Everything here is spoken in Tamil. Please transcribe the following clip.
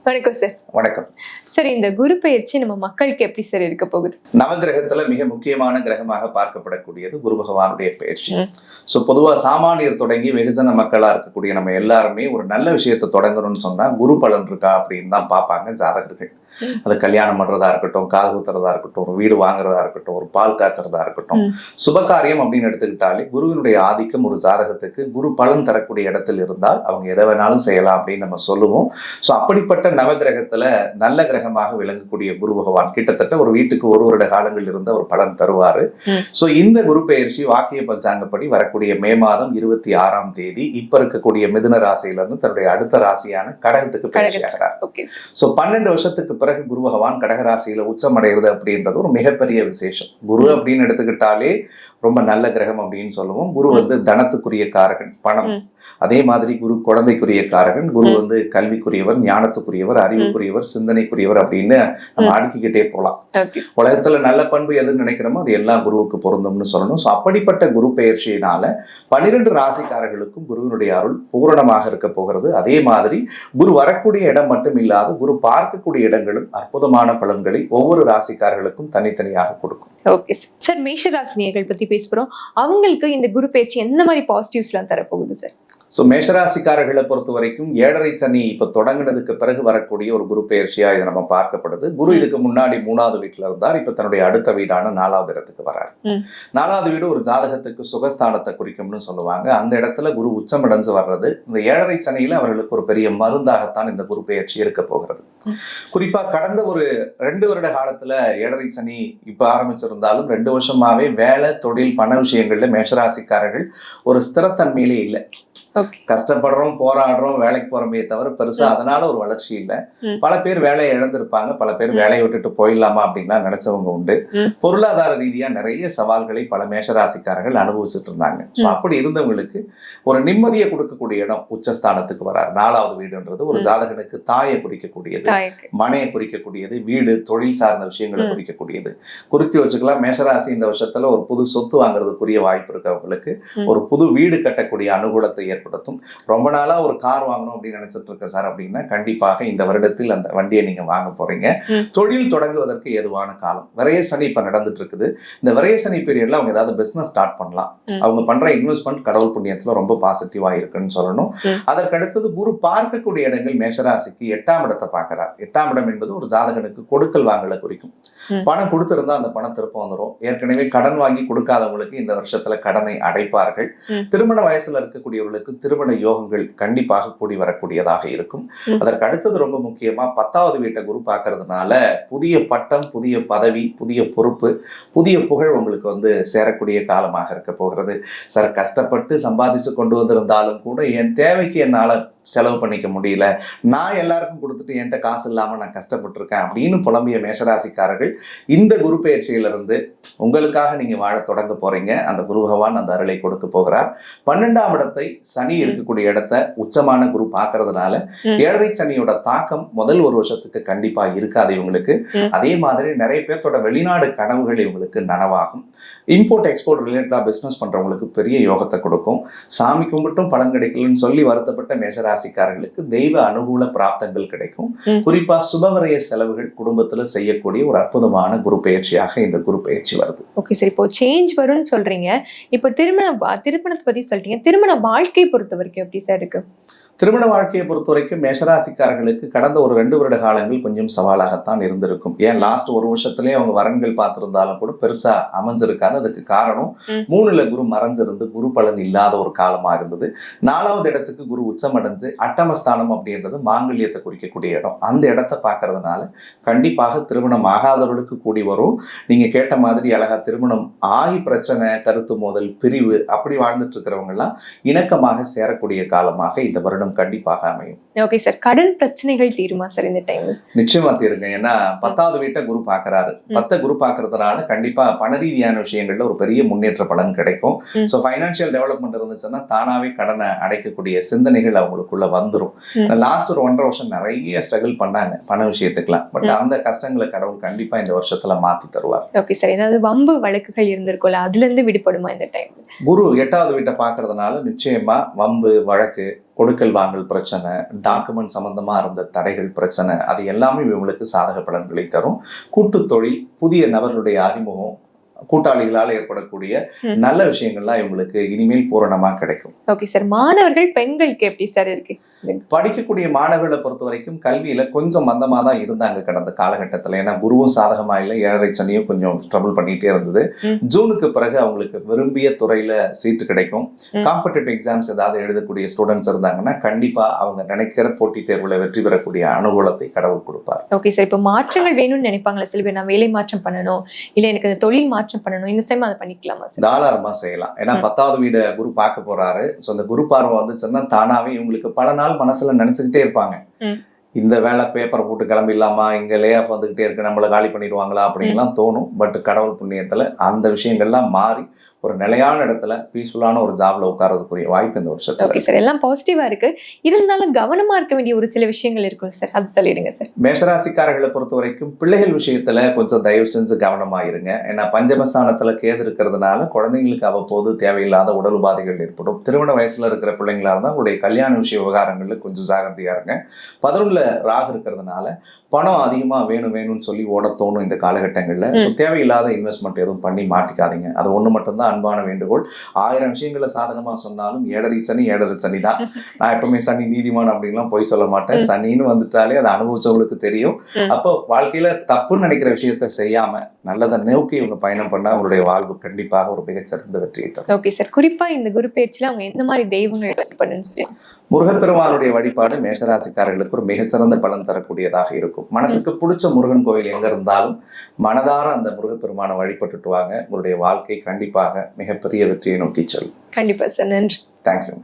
வணக்கம் சார். வணக்கம் சார், இந்த குரு பயிற்சி நம்ம மக்களுக்கு எப்படி சார் இருக்க போகுது? நவகிரகத்துல மிக முக்கியமான கிரகமாக பார்க்கப்படக்கூடியது குரு பகவானுடைய பயிற்சி. சோ பொதுவா சாமானியர் தொடங்கி வெகுஜன மக்களா இருக்கக்கூடிய நம்ம எல்லாருமே ஒரு நல்ல விஷயத்தை தொடங்கணும்னு சொன்னா குரு பலன் இருக்கா அப்படின்னு தான் பார்ப்பாங்க ஜாதகர்கள். அது கல்யாணம் பண்றதா இருக்கட்டும், காது குத்துறதா இருக்கட்டும், ஒரு வீடு வாங்குறதா இருக்கட்டும், ஒரு பால் காய்ச்சறதா இருக்கட்டும், சுபகாரியம் அப்படின்னு எடுத்துக்கிட்டாலே குருவினுடைய ஆதிக்கம் ஒரு ஜாதகத்துக்கு குரு பலன் தரக்கூடிய இடத்தில் இருந்தால் அவங்க எதை வேணாலும் செய்யலாம் அப்படின்னு நம்ம சொல்லுவோம். சோ அப்படிப்பட்ட நவகிரகத்துல நல்ல கிரகமாக விளங்கக்கூடிய குரு பகவான் கிட்டத்தட்ட ஒரு வீட்டுக்கு ஒரு வருட காலங்கள் இருந்த ஒரு பலன் தருவாரு. சோ இந்த குரு பெயர்ச்சி வாக்கிய பஞ்சாங்கப்படி வரக்கூடிய மே மாதம் 26ஆம் தேதி இப்ப இருக்கக்கூடிய மிதுன ராசியில இருந்து தன்னுடைய அடுத்த ராசியான கடகத்துக்கு பயிற்சி ஆகிறார். சோ 12 வருஷத்துக்கு பிறகு குரு பகவான் கடகராசியில உச்சம் அடைகிறது அப்படின்றது ஒரு மிகப்பெரிய விசேஷம். குரு அப்படின்னு எடுத்துக்கிட்டாலே ரொம்ப நல்ல கிரகம் அப்படின்னு சொல்லுவோம். குரு தனத்துக்குரிய காரகன், பணம். அதே மாதிரி குரு குழந்தைக்குரிய காரகன். குரு கல்விக்குரியவர், ஞானத்துக்குரியவர், அறிவுக்குரியவர், சிந்தனைக்குரியவர் அப்படின்னு நம்ம அடுக்கிக்கிட்டே போலாம். உலகத்துல நல்ல பண்பு எதுன்னு நினைக்கிறோமோ அது எல்லாம் குருவுக்கு பொருந்தும்னு சொல்லணும். சோ அப்படிப்பட்ட குரு பெயர்ச்சியினால 12 ராசிக்காரர்களுக்கும் குருவினுடைய அருள் பூரணமாக இருக்க போகிறது. அதே மாதிரி குரு வரக்கூடிய இடம் மட்டும் இல்லாது குரு பார்க்கக்கூடிய இடங்களும் அற்புதமான பலன்களை ஒவ்வொரு ராசிக்காரர்களுக்கும் தனித்தனியாக கொடுக்கும். ஓகே சார், மேஷ ராசினியர்கள் பத்தி பேசுறோம். அவங்களுக்கு இந்த குரு பயிற்சி எந்த மாதிரி பாசிட்டிவ்ஸ் எல்லாம் தரப்போகுது சார்? ஸோ மேஷராசிக்காரர்களை பொறுத்த வரைக்கும் 7.5 சனி இப்போ தொடங்கினதுக்கு பிறகு வரக்கூடிய ஒரு குரு பெயர்ச்சியா இது நம்ம பார்க்கப்படுது. குரு இதுக்கு முன்னாடி 3வது வீட்டுல இருந்தார். இப்ப தன்னுடைய அடுத்த வீடான 4வது இடத்துக்கு வர்றாரு. 4வது வீடு ஒரு ஜாதகத்துக்கு சுகஸ்தானத்தை குறிக்கும்னு சொல்லுவாங்க. அந்த இடத்துல குரு உச்சமடைஞ்சு வர்றது இந்த 7.5 சனியில அவர்களுக்கு ஒரு பெரிய மருந்தாகத்தான் இந்த குரு பெயர்ச்சி இருக்க போகிறது. குறிப்பா கடந்த ஒரு 2 வருட காலத்துல 7.5 சனி இப்ப ஆரம்பிச்சிருந்தாலும் 2 வருஷமாவே வேலை, தொழில், பண விஷயங்கள்ல மேஷராசிக்காரர்கள் ஒரு ஸ்திரத்தன்மையிலே இல்லை. கஷ்டப்படுறோம், போராடுறோம், வேலைக்கு போறோமே தவிர பெருசா அதனால ஒரு வளர்ச்சி இல்லை. பல பேர் வேலையை இழந்திருப்பாங்க, பல பேர் வேலையை விட்டுட்டு போயிடலாமா அப்படின்லாம் நினைச்சவங்க உண்டு. பொருளாதார ரீதியா நிறைய சவால்களை பல மேஷராசிக்காரர்கள் அனுபவிச்சுட்டு இருந்தாங்க. அப்படி இருந்தவங்களுக்கு ஒரு நிம்மதியை கொடுக்கக்கூடிய இடம் உச்சஸ்தானத்துக்கு வரார். 4வது வீடுன்றது ஒரு ஜாதகனுக்கு தாயை குறிக்கக்கூடியது, மனையை குறிக்கக்கூடியது, வீடு, தொழில் சார்ந்த விஷயங்களை குறிக்கக்கூடியது. குறித்து வச்சுக்கலாம். மேஷராசி இந்த வருஷத்துல ஒரு புது சொத்து வாங்குறதுக்குரிய வாய்ப்பு இருக்கவங்களுக்கு ஒரு புது வீடு கட்டக்கூடிய அனுகூலத்தை ஏற்படுத்தும். ரொம்ப நாளா ஒரு கார் வாங்கணும் அப்படின்னு நினைச்சிட்டு இருக்க சார் அப்படின்னா கண்டிப்பாக இந்த வருடத்தில் அந்த வண்டியை நீங்க வாங்க போறீங்க. தொழில் தொடங்குவதற்கு ஏதுவான காலம். விரைய சனி இப்ப நடந்துட்டு இருக்குது. இந்த விரைய சனி பீரியட்ல அவங்க ஏதாவது பிசினஸ் ஸ்டார்ட் பண்ணலாம். அவங்க பண்ற இன்வெஸ்ட்மெண்ட் கடவுள் புண்ணியத்துல ரொம்ப பாசிட்டிவா இருக்குன்னு சொல்லணும். அதற்கடுத்தது குரு பார்க்கக்கூடிய இடங்கள் மேஷராசிக்கு 8ஆம் இடத்தை பார்க்கிறார். 8ஆம் இடம் என்பது ஒரு ஜாதகனுக்கு கொடுக்கல் வாங்கல குறிக்கும். பணம் கொடுத்திருந்தா அந்த பணம் திருப்ப வந்துடும். ஏற்கனவே கடன் வாங்கி கொடுக்காதவங்களுக்கு இந்த வருஷத்துல கடனை அடைப்பார்கள். திருமண வயசுல இருக்கக்கூடியவர்களுக்கு திருமண யோகங்கள் கண்டிப்பாக கூடி வரக்கூடியதாக இருக்கும். அதற்கு அடுத்தது ரொம்ப முக்கியமா 10வது வீட்டை குரு பார்க்கறதுனால புதிய பட்டம், புதிய பதவி, புதிய பொறுப்பு, புதிய புகழ் உங்களுக்கு சேரக்கூடிய காலமாக இருக்க போகிறது. சார், கஷ்டப்பட்டு சம்பாதிச்சு கொண்டு வந்திருந்தாலும் கூட என் தேவைக்கு என்னால செலவு பண்ணிக்க முடியல, நான் எல்லாருக்கும் கொடுத்துட்டு என்கிட்ட காசு இல்லாம நான் கஷ்டப்பட்டு இருக்கேன் அப்படின்னு புலம்பிய மேஷராசிக்காரர்கள் இந்த குரு பெயர்ச்சியிலிருந்து உங்களுக்காக நீங்க வாழ தொடங்க போறீங்க. அந்த குரு பகவான் அந்த அருளை கொடுக்க போகிறார். 12ஆம் இடத்தை சனி இருக்கக்கூடிய இடத்தை உச்சமான குரு பார்க்கறதுனால 7.5 சனியோட தாக்கம் முதல் ஒரு வருஷத்துக்கு கண்டிப்பா இருக்காது இவங்களுக்கு. அதே மாதிரி நிறைய பேர்த்தோட வெளிநாடு கனவுகள் இவங்களுக்கு நனவாகும். இம்போர்ட் எக்ஸ்போர்ட் ரிலேட்டடா பிசினஸ் பண்றவங்களுக்கு பெரிய யோகத்தை கொடுக்கும். சாமி கும்பிட்டும் பலன் கிடைக்கலன்னு சொல்லி வருத்தப்பட்ட மேஷராசிக்காரர்களுக்கு தெய்வ அனுகூல பிராப்தங்கள் கிடைக்கும். குறிப்பா சுபவரைய செலவுகள் குடும்பத்துல செய்யக்கூடிய ஒரு அற்புதமான குரு பெயர்ச்சியாக இந்த குரு பெயர்ச்சி வருது. ஓகே சார், இப்போ சேஞ்ச் வரும்னு சொல்றீங்க. இப்போ திருமணத்தை பத்தி சொல்றீங்க. திருமண வாழ்க்கை பொறுத்த வரைக்கும் எப்படி சார் இருக்கு? திருமண வாழ்க்கையை பொறுத்த வரைக்கும் மேஷராசிக்காரர்களுக்கு கடந்த ஒரு 2 வருட காலங்கள் கொஞ்சம் சவாலாகத்தான் இருந்திருக்கும். ஏன் லாஸ்ட் ஒரு வருஷத்திலேயே அவங்க வரன்கள் பார்த்திருந்தாலும் கூட பெருசா அமைஞ்சிருக்காது. அதுக்கு காரணம் 3ல குரு மறைஞ்சிருந்து குரு பலன் இல்லாத ஒரு காலமா இருந்தது. 4வது இடத்துக்கு குரு உச்சமடைஞ்சு அட்டமஸ்தானம் அப்படின்றது மாங்கல்யத்தை குறிக்கக்கூடிய இடம். அந்த இடத்தை பார்க்கறதுனால கண்டிப்பாக திருமணம் ஆகாதவர்களுக்கு கூடி வரும். நீங்க கேட்ட மாதிரி அழகா திருமணம் ஆகி பிரச்சனை, கருத்து மோதல், பிரிவு அப்படி வாழ்ந்துட்டு இருக்கிறவங்க எல்லாம் இணக்கமாக சேரக்கூடிய காலமாக இந்த வருடம் கண்டிப்பாக அமையும். ஓகே சார், கடன் பிரச்சனைகள் தீருமா சார் இந்த டைம்? நிச்சயமா தீருங்க. ஏன்னா 10வது வீட்டை குரு பார்க்கறாரு. 10 குரு பார்க்கறதுனால கண்டிப்பா பண ரீதியான விஷயங்கள்ல ஒரு பெரிய முன்னேற்ற பலன் கிடைக்கும். சோ பைனான்சியல் டெவலப்மெண்ட் இருந்துச்சுன்னா தானாவே கடனை அடைக்கக்கூடிய சிந்தனைகள் அவங்களுக்குள்ள வந்துடும். லாஸ்ட் ஒரு 1.5 வருஷம் நிறைய ஸ்ட்ரகிள் பண்ணாங்க பண விஷயத்துக்குலாம். பட் அந்த கஷ்டங்களை கடவுள் கண்டிப்பா இந்த வருஷத்துல மாத்தி தருவார். ஓகே சார், ஏதாவது வம்பு வழக்குகள் இருந்திருக்கும்ல, அதுல இருந்து விடுபடுமா இந்த டைம்? குரு 8வது வீட்டை பார்க்கறதுனால நிச்சயமா வம்பு, வழக்கு, கொடுக்கல் வாங்கல் பிரச்சனை, டாக்குமெண்ட் சம்பந்தமா இருந்த தடைகள் பிரச்சனை, அது எல்லாமே இவங்களுக்கு சாதக பலன்களை தரும். கூட்டு தொழில், புதிய நபர்களுடைய அறிமுகம், கூட்டாளிகளால் ஏற்படக்கூடிய நல்ல விஷயங்கள்லாம் இவங்களுக்கு இனிமேல் பூரணமா கிடைக்கும். Okay sir. மாணவர்கள், பெண்களுக்கு எப்படி சார் இருக்கு? படிக்கக்கூடிய மாணவர்களை பொறுத்த வரைக்கும் கல்வியில கொஞ்சம் மந்தமா தான் இருந்தாங்க கடந்த காலகட்டத்தில். ஏன்னா குருவும் சாதகமா இல்லை, 7.5 சனியும் கொஞ்சம் ட்ரபிள் பண்ணிட்டே இருந்தது. ஜூனுக்கு பிறகு அவங்களுக்கு விரும்பிய துறையில சீட்டு கிடைக்கும். காம்படிட்டிவ் எக்ஸாம்ஸ் ஏதாவது எழுதக்கூடிய ஸ்டூடெண்ட்ஸ் இருந்தாங்கன்னா கண்டிப்பா அவங்க நினைக்கிற போட்டித் தேர்வுல வெற்றி பெறக்கூடிய அனுகூலத்தை கடவுள் கொடுப்பார். Okay sir. இப்போ மாற்றங்கள் வேணும்னு நினைப்பாங்களா சில பேர், நான் வேலை மாற்றம் பண்ணணும், இல்ல எனக்கு தொழில் மாற்றம் பண்ணணும், இந்த டைம் அதை பண்ணிக்கலாமா சார்? தாராளமா செய்யலாம். ஏன்னா 10வது வீடு குரு பார்க்க போறாரு. ஸோ அந்த குரு பார்வை வந்துச்சுன்னா தானாவே இவங்களுக்கு பல நாள் மனசுல நினைச்சுக்கிட்டே இருப்பாங்க, இந்த வேலை பேப்பரை போட்டு கிளம்பிடலாமா, இங்க லே ஆஃப் வந்துகிட்டே இருக்கு, நம்மளை காலி பண்ணிடுவாங்களா அப்படின்லாம் தோணும். பட் கடவுள் புண்ணியத்துல அந்த விஷயங்கள்லாம் மாறி ஒரு நிலையான இடத்துல பீஸ்ஃபுல்லான ஒரு ஜாப்ல உட்கார்றதுக்குரிய வாய்ப்பு இந்த வருஷத்துல. Okay sir. எல்லாம் பாசிட்டிவா இருக்கு, இருந்தாலும் கவனமா இருக்க வேண்டிய ஒரு சில விஷயங்கள் இருக்கும் சார், அது சொல்லிடுங்க சார். மேஷராசிக்காரர்களை பொறுத்த வரைக்கும் பிள்ளைகள் விஷயத்துல கொஞ்சம் தயவு செஞ்சு கவனமா இருங்க. ஏன்னா பஞ்சமஸ்தானத்துல கேது இருக்கிறதுனால குழந்தைங்களுக்கு அவ்வப்போது தேவையில்லாத உடல் உபாதைகள் ஏற்படும். திருமண வயசுல இருக்கிற பிள்ளைங்களா இருந்தா உங்களுடைய கல்யாண விஷய விவகாரங்கள்ல கொஞ்சம் ஜாகிரதையா இருங்க. 11ல ராகு இருக்கிறதுனால பணம் அதிகமா வேணும்னு சொல்லி ஓட தோணும் இந்த காலகட்டங்கள்ல. தேவையில்லாத இன்வெஸ்ட்மெண்ட் எதுவும் பண்ணி மாட்டிக்காதீங்க. அது ஒண்ணு மட்டும்தான் அன்பான வேண்டுகோள். 1000 விஷயங்களை சாதகமா சொன்னாலும் 7.5 சனி தான். நான் எப்பவுமே சனி நீதிமான் அப்படின்லாம் போய் சொல்ல மாட்டேன். சனின்னு வந்துட்டாலே அதை அனுபவிச்சவங்களுக்கு தெரியும். அப்போ வாழ்க்கையில தப்புன்னு நினைக்கிற விஷயத்த செய்யாம நல்லதை நோக்கி இவங்க பயணம் பண்ணா அவங்களுடைய வாழ்வு கண்டிப்பாக ஒரு மிகச்சிறந்த வெற்றியை தரும். Okay sir. குறிப்பா இந்த குரு பயிற்சியில அவங்க எந்த மாதிரி தெய்வங்கள் வழிபடணும்? முருகப்பெருமானுடைய வழிபாடு மேஷராசிக்காரர்களுக்கு ஒரு மிகச்சிறந்த பலன் தரக்கூடியதாக இருக்கும். மனசுக்கு பிடிச்ச முருகன் கோவில் எங்க இருந்தாலும் மனதார அந்த முருகப்பெருமானை வழிபட்டுட்டு வாங்க. உங்களுடைய வாழ்க்கை கண்டிப்பாக மிகப்பெரிய வெற்றியை நோக்கி செல்லும். கண்டிப்பா சார். நன்றி. தேங்க்யூ.